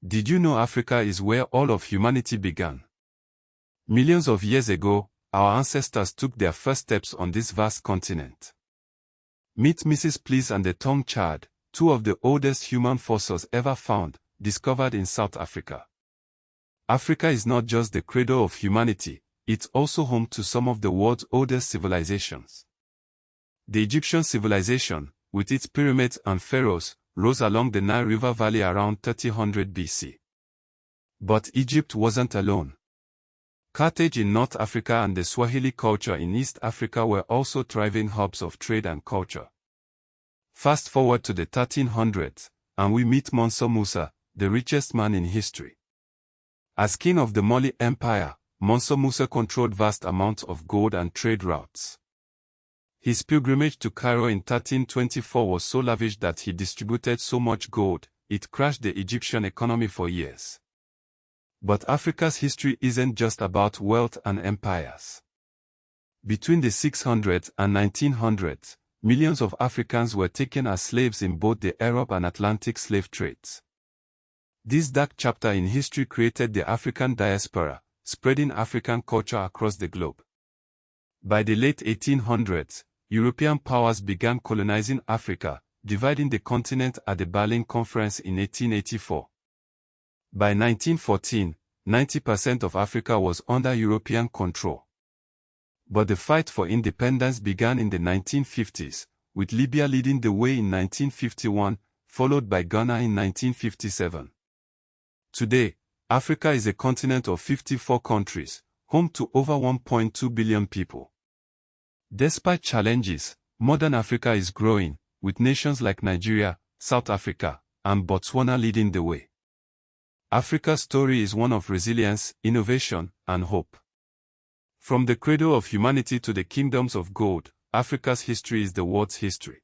Did you know Africa is where all of humanity began? Millions of years ago, our ancestors took their first steps on this vast continent. Meet Mrs. Please and the tongue chard, two of the oldest human fossils ever found, discovered in South Africa. Africa is not just the cradle of humanity, it's also home to some of the world's oldest civilizations. The Egyptian civilization, with its pyramids and pharaohs, rose along the Nile River Valley around 3000 BC. But Egypt wasn't alone. Carthage in North Africa and the Swahili culture in East Africa were also thriving hubs of trade and culture. Fast forward to the 1300s, and we meet Musa, the richest man in history. As king of the Mali Empire, Musa controlled vast amounts of gold and trade routes. His pilgrimage to Cairo in 1324 was so lavish that he distributed so much gold, it crashed the Egyptian economy for years. But Africa's history isn't just about wealth and empires. Between the 600s and 1900s, millions of Africans were taken as slaves in both the Arab and Atlantic slave trades. This dark chapter in history created the African diaspora, spreading African culture across the globe. By the late 1800s, European powers began colonizing Africa, dividing the continent at the Berlin Conference in 1884. By 1914, 90% of Africa was under European control. But the fight for independence began in the 1950s, with Libya leading the way in 1951, followed by Ghana in 1957. Today, Africa is a continent of 54 countries, home to over 1.2 billion people. Despite challenges, modern Africa is growing, with nations like Nigeria, South Africa, and Botswana leading the way. Africa's story is one of resilience, innovation, and hope. From the cradle of humanity to the kingdoms of gold, Africa's history is the world's history.